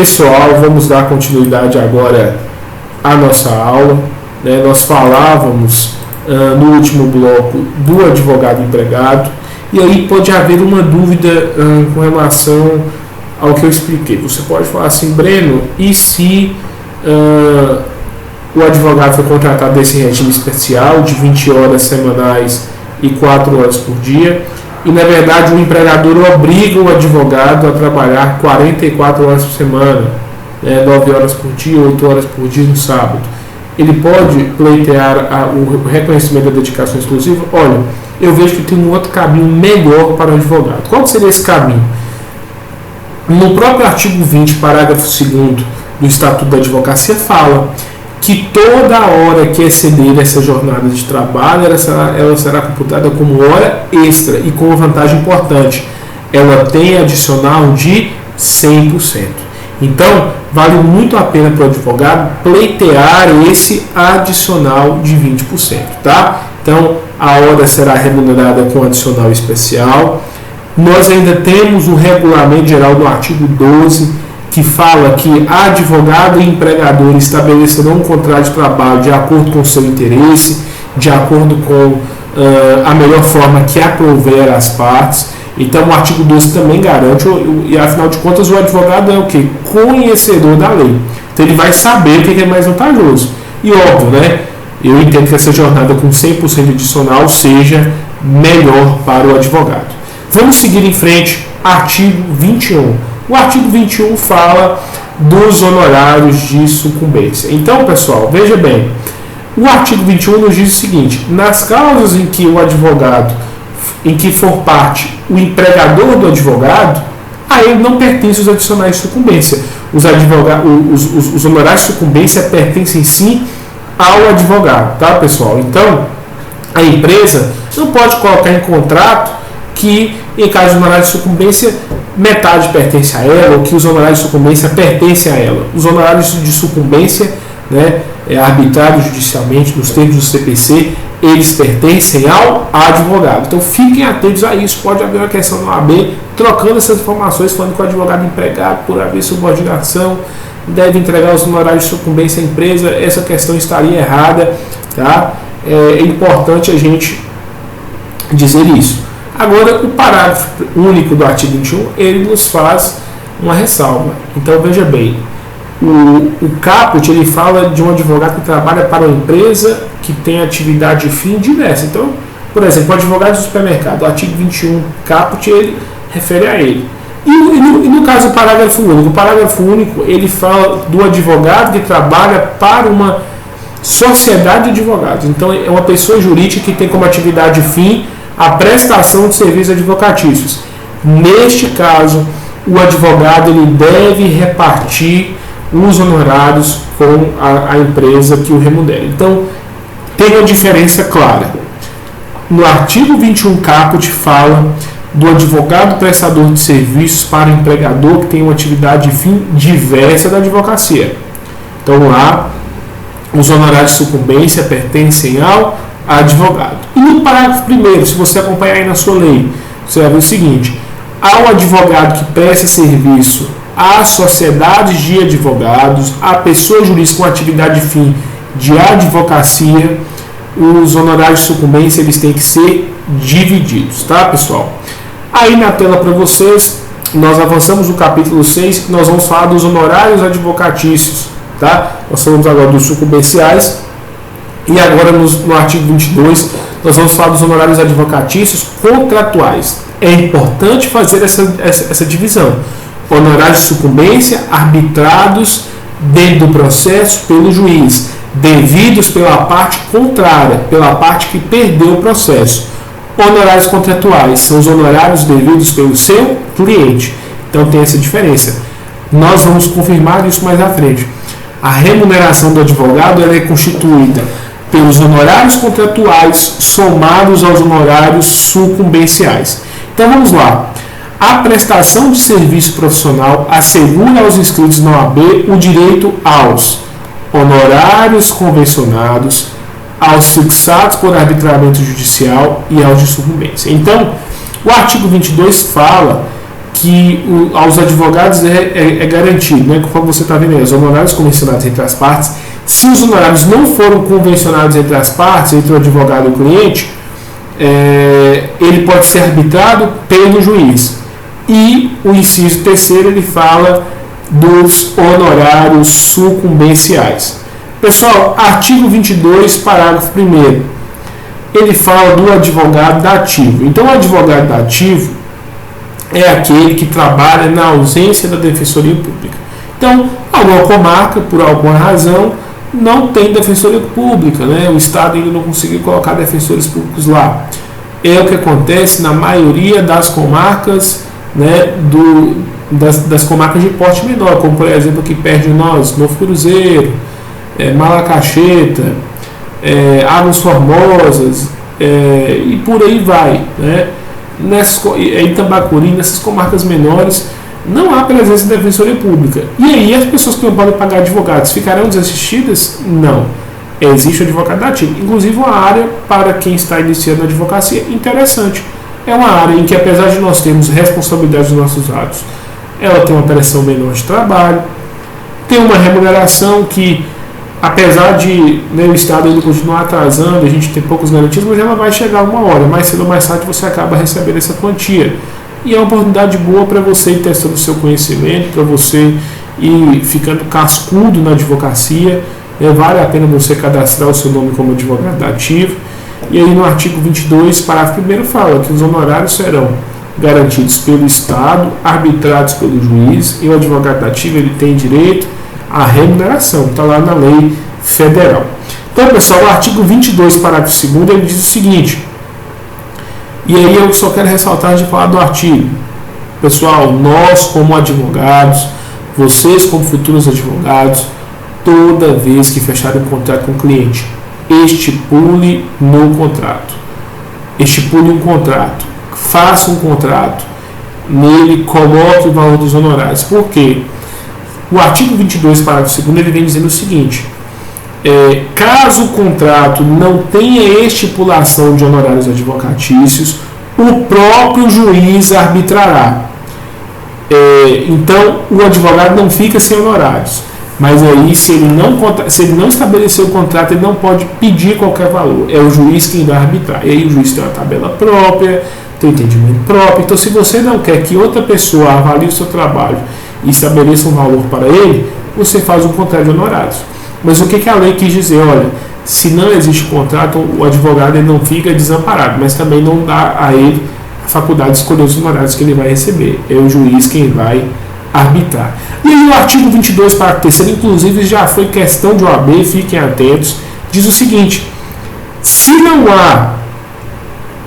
Pessoal, vamos dar continuidade agora à nossa aula, né? Nós falávamos no último bloco do advogado empregado, e aí pode haver uma dúvida com relação ao que eu expliquei. Você pode falar assim: Breno, e se o advogado foi contratado desse regime especial de 20 horas semanais e 4 horas por dia, e na verdade o empregador obriga o advogado a trabalhar 44 horas por semana, 9 horas por dia, 8 horas por dia no sábado? Ele pode pleitear o reconhecimento da dedicação exclusiva? Olha, eu vejo que tem um outro caminho melhor para o advogado. Qual seria esse caminho? No próprio artigo 20, parágrafo 2º do Estatuto da Advocacia, fala que toda hora que exceder essa jornada de trabalho, ela será computada como hora extra, e com uma vantagem importante: ela tem adicional de 100%. Então, vale muito a pena para o advogado pleitear esse adicional de 20%, tá? Então, a hora será remunerada com adicional especial. Nós ainda temos o regulamento geral do artigo 12, que fala que advogado e empregador estabelecerão um contrato de trabalho de acordo com o seu interesse, de acordo com a melhor forma que aprouver as partes. Então o artigo 12 também garante, e afinal de contas o advogado é o quê? Conhecedor da lei. Então ele vai saber o que é mais vantajoso. E óbvio, né? Eu entendo que essa jornada com 100% adicional seja melhor para o advogado. Vamos seguir em frente. Artigo 21. O artigo 21 fala dos honorários de sucumbência. Então, pessoal, veja bem, o artigo 21 nos diz o seguinte: nas causas em que o advogado, em que for parte o empregador do advogado, a ele não pertence os adicionais de sucumbência. Os honorários de sucumbência pertencem sim ao advogado, tá, pessoal? Então, a empresa não pode colocar em contrato que, em caso de honorário de sucumbência, metade pertence a ela, ou que os honorários de sucumbência pertencem a ela. Os honorários de sucumbência, arbitrados judicialmente nos termos do CPC, eles pertencem ao advogado. Então fiquem atentos a isso. Pode haver uma questão no AB trocando essas informações, falando que o advogado empregado, por haver subordinação, deve entregar os honorários de sucumbência à empresa. Essa questão estaria errada, tá? É importante a gente dizer isso. Agora, o parágrafo único do artigo 21, ele nos faz uma ressalva. Então, veja bem, o caput, ele fala de um advogado que trabalha para uma empresa que tem atividade de fim diversa. Então, por exemplo, o advogado do supermercado, o artigo 21, caput, ele refere a ele. E no caso do parágrafo único, o parágrafo único, ele fala do advogado que trabalha para uma sociedade de advogados. Então, é uma pessoa jurídica que tem como atividade de fim a prestação de serviços advocatícios. Neste caso, o advogado ele deve repartir os honorários com a empresa que o remunera. Então, tem uma diferença clara. No artigo 21 caput fala do advogado prestador de serviços para empregador que tem uma atividade de fim diversa da advocacia. Então, lá, os honorários de sucumbência pertencem ao advogado. E no parágrafo 1º, se você acompanhar aí na sua lei, você vai ver o seguinte: ao advogado que presta serviço às sociedades de advogados, a pessoa jurídica com atividade de fim de advocacia, os honorários de sucumbência eles têm que ser divididos, tá, pessoal? Aí na tela para vocês, nós avançamos no capítulo 6, nós vamos falar dos honorários advocatícios, tá? Nós falamos agora dos sucumbenciais. E agora no artigo 22 nós vamos falar dos honorários advocatícios contratuais. É importante fazer essa divisão. Honorários de sucumbência arbitrados dentro do processo pelo juiz, devidos pela parte contrária, pela parte que perdeu o processo. Honorários contratuais são os honorários devidos pelo seu cliente. Então tem essa diferença. Nós vamos confirmar isso mais à frente. A remuneração do advogado ela é constituída pelos honorários contratuais somados aos honorários sucumbenciais. Então vamos lá. A prestação de serviço profissional assegura aos inscritos na OAB o direito aos honorários convencionados, aos fixados por arbitramento judicial e aos de sucumbência. Então, o artigo 22 fala que aos advogados é garantido, né? Conforme você está vendo aí, os honorários convencionados entre as partes. Se os honorários não foram convencionados entre as partes, entre o advogado e o cliente, ele pode ser arbitrado pelo juiz. E o inciso terceiro, ele fala dos honorários sucumbenciais. Pessoal, artigo 22, parágrafo 1º, ele fala do advogado dativo. Então, o advogado dativo é aquele que trabalha na ausência da Defensoria Pública. Então, alguma comarca, por alguma razão, não tem Defensoria Pública, né? O Estado ainda não conseguiu colocar defensores públicos lá. É o que acontece na maioria das comarcas, né, das comarcas de porte menor, como por exemplo aqui perto de nós, Novo Cruzeiro, Malacacheta, Águas Formosas, e por aí vai, né? Em Tambacuri, nessas comarcas menores, não há presença da Defensoria Pública. E aí as pessoas que não podem pagar advogados ficarão desassistidas? Não. Existe o advogado dativo. Inclusive uma área para quem está iniciando a advocacia interessante. É uma área em que, apesar de nós termos responsabilidade dos nossos atos, ela tem uma pressão menor de trabalho, tem uma remuneração que, apesar de, né, o Estado ele continuar atrasando, a gente tem poucos garantias, mas ela vai chegar uma hora, mais cedo ou mais tarde você acaba recebendo essa quantia. E é uma oportunidade boa para você ir testando o seu conhecimento, para você ir ficando cascudo na advocacia. Vale a pena você cadastrar o seu nome como advogado ativo. E aí no artigo 22, parágrafo 1º, fala que os honorários serão garantidos pelo Estado, arbitrados pelo juiz, e o advogado ativo ele tem direito à remuneração, está lá na lei federal. Então, pessoal, o artigo 22, parágrafo 2º, ele diz o seguinte, e aí eu só quero ressaltar de falar do artigo. Pessoal, nós como advogados, vocês como futuros advogados, toda vez que fecharem um contrato com o cliente, estipule no contrato. Estipule um contrato. Faça um contrato. Nele, coloque o valor dos honorários. Por quê? O artigo 22, parágrafo 2º, ele vem dizendo o seguinte, caso o contrato não tenha estipulação de honorários advocatícios, o próprio juiz arbitrará. Então, o advogado não fica sem honorários. Mas aí, se ele não estabelecer o contrato, ele não pode pedir qualquer valor. É o juiz quem vai arbitrar. E aí o juiz tem uma tabela própria, tem um entendimento próprio. Então, se você não quer que outra pessoa avalie o seu trabalho e estabeleça um valor para ele, você faz um contrato de honorários. Mas o que a lei quis dizer? Olha, se não existe contrato, o advogado ele não fica desamparado, mas também não dá a ele a faculdade de escolher os honorários que ele vai receber. É o juiz quem vai arbitrar. E aí o artigo 22, parágrafo 3º, inclusive já foi questão de OAB, fiquem atentos, diz o seguinte, se não há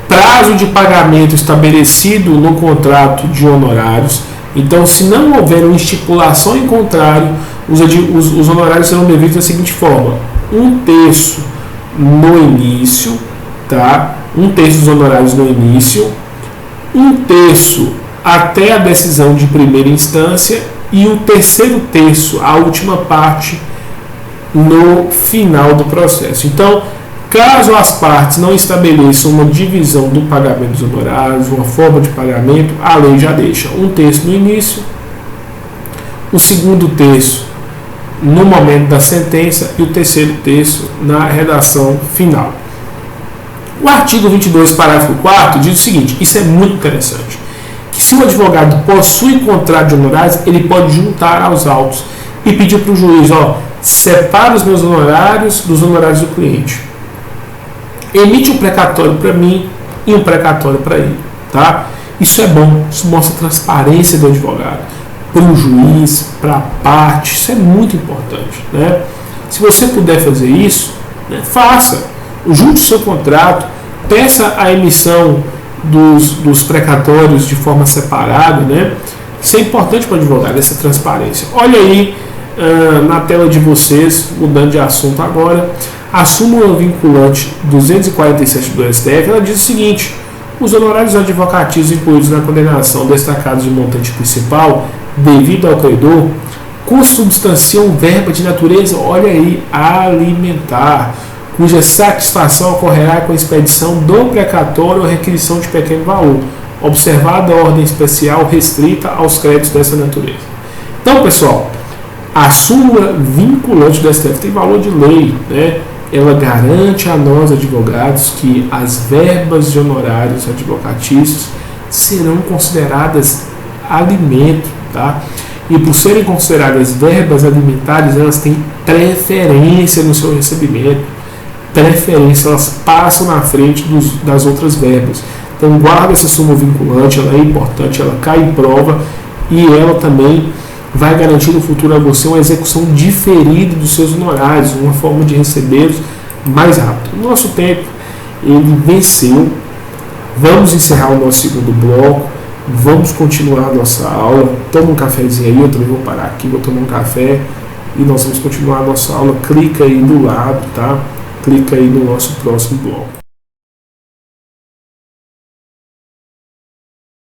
prazo de pagamento estabelecido no contrato de honorários, então se não houver uma estipulação em contrário, os honorários serão devidos da seguinte forma, 1/3 no início, tá? 1/3 dos honorários no início, 1/3 até a decisão de primeira instância e o 3/3, a última parte, no final do processo. Então, caso as partes não estabeleçam uma divisão do pagamento dos honorários, uma forma de pagamento, a lei já deixa 1/3 no início, o 2/3 no momento da sentença e o 3/3 na redação final. O artigo 22, parágrafo 4º, diz o seguinte, isso é muito interessante, que se o advogado possui contrato de honorários, ele pode juntar aos autos e pedir para o juiz, separa os meus honorários dos honorários do cliente. Emite um precatório para mim e um precatório para ele. Tá? Isso é bom, isso mostra a transparência do advogado para o juiz, para a parte, isso é muito importante. Né? Se você puder fazer isso, né, faça, junte o seu contrato, peça a emissão dos precatórios de forma separada, né? Isso é importante para o advogado, essa transparência. Olha aí na tela de vocês, mudando de assunto agora, a súmula vinculante 247 do STF, ela diz o seguinte, os honorários advocatícios incluídos na condenação destacados de montante principal, devido ao credor, consubstanciam verba de natureza, olha aí, alimentar, cuja satisfação ocorrerá com a expedição do precatório ou requisição de pequeno valor. observada a ordem especial restrita aos créditos dessa natureza. Então, pessoal, a súmula vinculante do STF tem valor de lei, né? Ela garante a nós, advogados, que as verbas de honorários advocatícios serão consideradas alimento, tá? E por serem consideradas verbas alimentares, elas têm preferência no seu recebimento. Preferência, elas passam na frente das outras verbas. Então guarda essa súmula vinculante, ela é importante, ela cai em prova e ela também vai garantir no futuro a você uma execução diferida dos seus honorários, uma forma de recebê-los mais rápido. O nosso tempo, ele venceu. Vamos encerrar o nosso segundo bloco, vamos continuar a nossa aula. Toma um cafezinho aí, eu também vou parar aqui, vou tomar um café e nós vamos continuar a nossa aula. Clica aí do lado, tá? Clica aí no nosso próximo bloco.